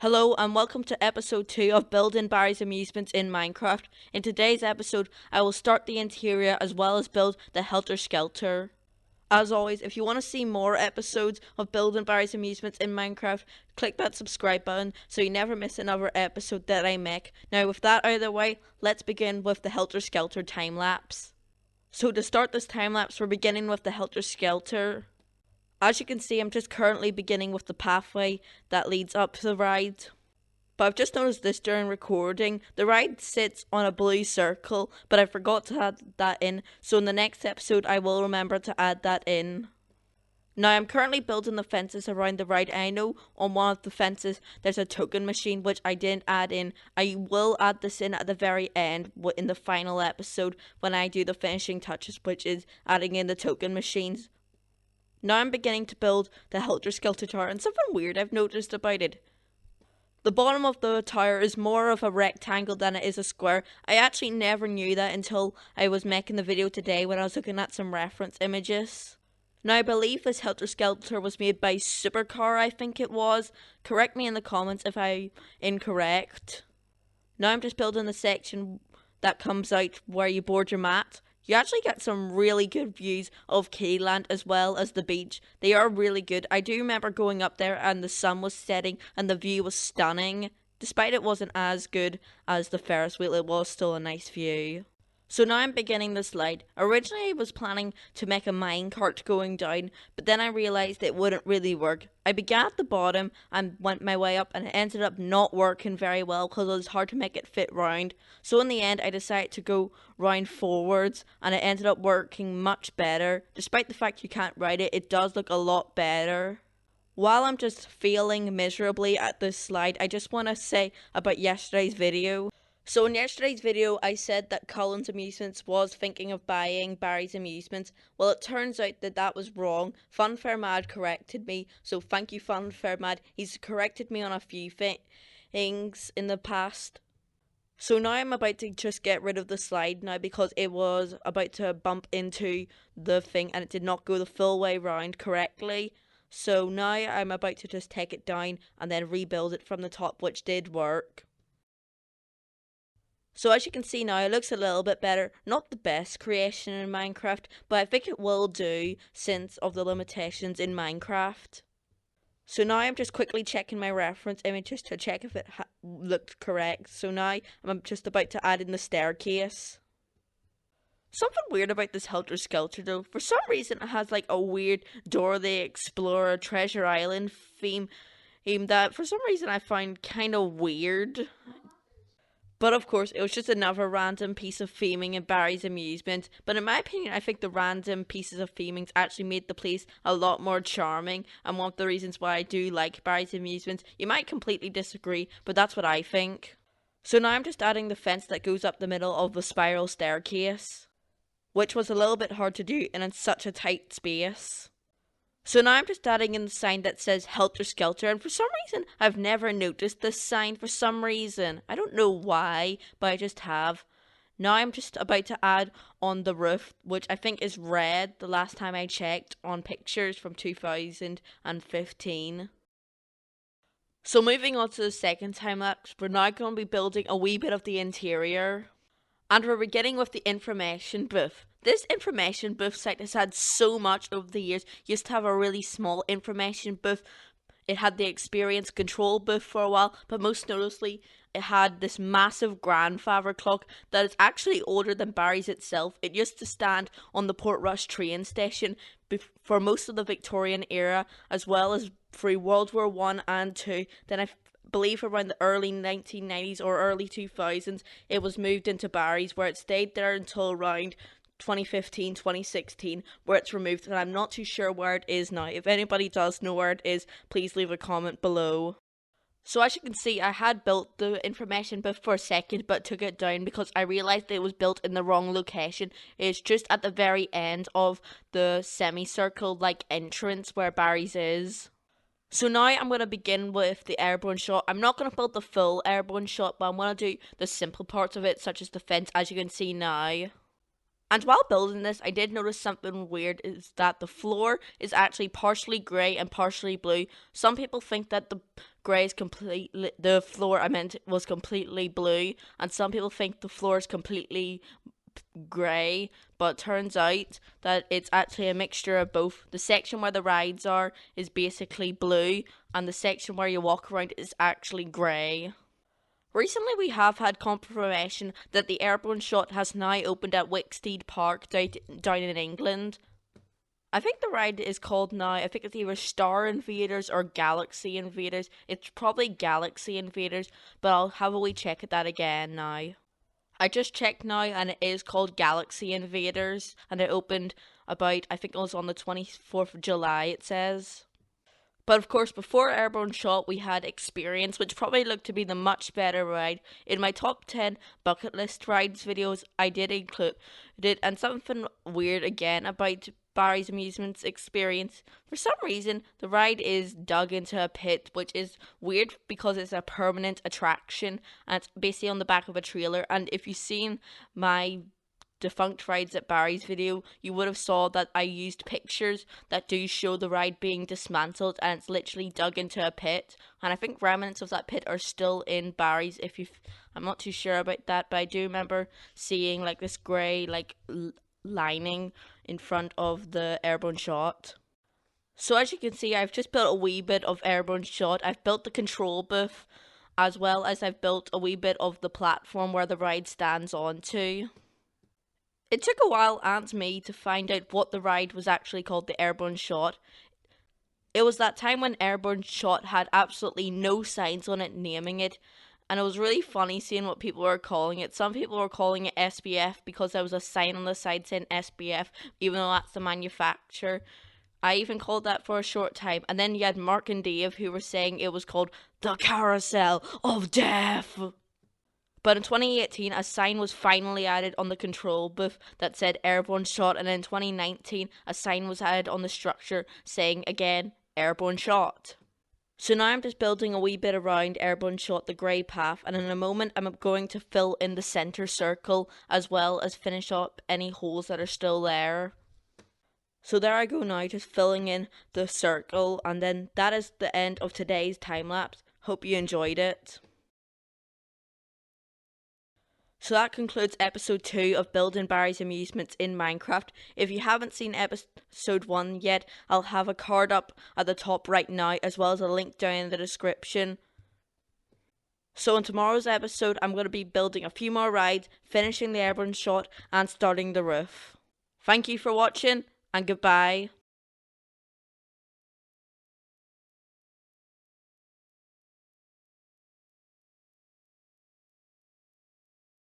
Hello and welcome to episode 2 of Building Barry's Amusements in Minecraft. In today's episode, I will start the interior as well as build the Helter Skelter. As always, if you want to see more episodes of Building Barry's Amusements in Minecraft, click that subscribe button so you never miss another episode that I make. Now with that out of the way, let's begin with the Helter Skelter time lapse. So to start this time lapse, we're beginning with the Helter Skelter. As you can see, I'm just currently beginning with the pathway that leads up to the ride. But I've just noticed this during recording. The ride sits on a blue circle, but I forgot to add that in, so in the next episode I will remember to add that in. Now I'm currently building the fences around the ride. I know on one of the fences there's a token machine which I didn't add in. I will add this in at the very end in the final episode when I do the finishing touches, which is adding in the token machines. Now I'm beginning to build the Helter Skelter tower, and something weird I've noticed about it. The bottom of the tower is more of a rectangle than it is a square. I actually never knew that until I was making the video today when I was looking at some reference images. Now I believe this Helter Skelter was made by Supercar, I think it was. Correct me in the comments if I'm incorrect. Now I'm just building the section that comes out where you board your mat. You actually get some really good views of Keyland as well as the beach. They are really good. I do remember going up there and the sun was setting and the view was stunning. Despite it wasn't as good as the Ferris wheel, it was still a nice view. So now I'm beginning the slide. Originally I was planning to make a minecart going down, but then I realised it wouldn't really work. I began at the bottom and went my way up, and it ended up not working very well because it was hard to make it fit round. So in the end I decided to go round forwards, and it ended up working much better. Despite the fact you can't ride it, it does look a lot better. While I'm just failing miserably at this slide, I just want to say about yesterday's video. So in yesterday's video, I said that Colin's Amusements was thinking of buying Barry's Amusements. Well, it turns out that that was wrong. Funfair Mad corrected me, so thank you Funfair Mad. He's corrected me on a few things in the past. So now I'm about to just get rid of the slide now because it was about to bump into the thing and it did not go the full way round correctly. So now I'm about to just take it down and then rebuild it from the top, which did work. So as you can see now, it looks a little bit better. Not the best creation in Minecraft, but I think it will do since of the limitations in Minecraft. So now I'm just quickly checking my reference images to check if it looked correct. So now I'm just about to add in the staircase. Something weird about this Helter Skelter though. For some reason it has like a weird Dora the Explorer Treasure Island theme that for some reason I find kind of weird. But of course, it was just another random piece of theming in Barry's Amusement. But in my opinion, I think the random pieces of theming actually made the place a lot more charming. And one of the reasons why I do like Barry's Amusement. You might completely disagree, but that's what I think. So now I'm just adding the fence that goes up the middle of the spiral staircase, which was a little bit hard to do and in such a tight space. So now I'm just adding in the sign that says Helter Skelter, and for some reason I've never noticed this sign for some reason. I don't know why, but I just have. Now I'm just about to add on the roof, which I think is red the last time I checked on pictures from 2015. So moving on to the second time lapse, we're now going to be building a wee bit of the interior. And we're beginning with the information booth. This information booth site has had so much over the years. It used to have a really small information booth. It had the experience control booth for a while, but most noticeably, it had this massive grandfather clock that is actually older than Barry's itself. It used to stand on the Portrush train station for most of the Victorian era, as well as through World War I and II. Then I believe around the early 1990s or early 2000s, it was moved into Barry's, where it stayed there until around 2015, 2016, where it's removed, and I'm not too sure where it is now. If anybody does know where it is, please leave a comment below. So as you can see, I had built the information booth for a second, but took it down because I realised it was built in the wrong location. It's just at the very end of the semicircle like entrance where Barry's is. So now I'm going to begin with the airborne shot. I'm not going to build the full airborne shot, but I'm going to do the simple parts of it, such as the fence, as you can see now. And while building this, I did notice something weird is that the floor is actually partially grey and partially blue. Some people think that the floor I meant was completely blue, and some people think the floor is completely grey, but turns out that it's actually a mixture of both. The section where the rides are is basically blue, and the section where you walk around is actually grey. Recently, we have had confirmation that the Airborne Shot has now opened at Wicksteed Park down in England. I think the ride is called now, I think it's either Star Invaders or Galaxy Invaders. It's probably Galaxy Invaders, but I'll have a wee check at that again now. I just checked now and it is called Galaxy Invaders, and it opened about, I think it was on the 24th of July, it says. But of course, before Airborne Shot, we had Experience, which probably looked to be the much better ride. In my top 10 bucket list rides videos, I did include it, and something weird again about Barry's Amusements Experience. For some reason, the ride is dug into a pit, which is weird because it's a permanent attraction, and it's basically on the back of a trailer. And if you've seen my defunct rides at Barry's video, you would have saw that I used pictures that do show the ride being dismantled, and it's literally dug into a pit. And I think remnants of that pit are still in Barry's. I'm not too sure about that, but I do remember seeing like this grey lining in front of the Airborne Shot. So as you can see, I've just built a wee bit of Airborne Shot. I've built the control booth, as well as I've built a wee bit of the platform where the ride stands onto. It took a while and me to find out what the ride was actually called, the Airborne Shot. It was that time when Airborne Shot had absolutely no signs on it naming it, and it was really funny seeing what people were calling it. Some people were calling it SBF because there was a sign on the side saying SBF, even though that's the manufacturer. I even called that for a short time, and then you had Mark and Dave who were saying it was called the Carousel of Death. But in 2018, a sign was finally added on the control booth that said Airborne Shot, and in 2019, a sign was added on the structure saying, again, Airborne Shot. So now I'm just building a wee bit around Airborne Shot, the grey path, and in a moment I'm going to fill in the centre circle, as well as finish up any holes that are still there. So there I go now, just filling in the circle, and then that is the end of today's time-lapse. Hope you enjoyed it. So that concludes episode 2 of Building Barry's Amusements in Minecraft. If you haven't seen episode 1 yet, I'll have a card up at the top right now, as well as a link down in the description. So in tomorrow's episode, I'm going to be building a few more rides, finishing the Airborne Shot, and starting the roof. Thank you for watching, and goodbye.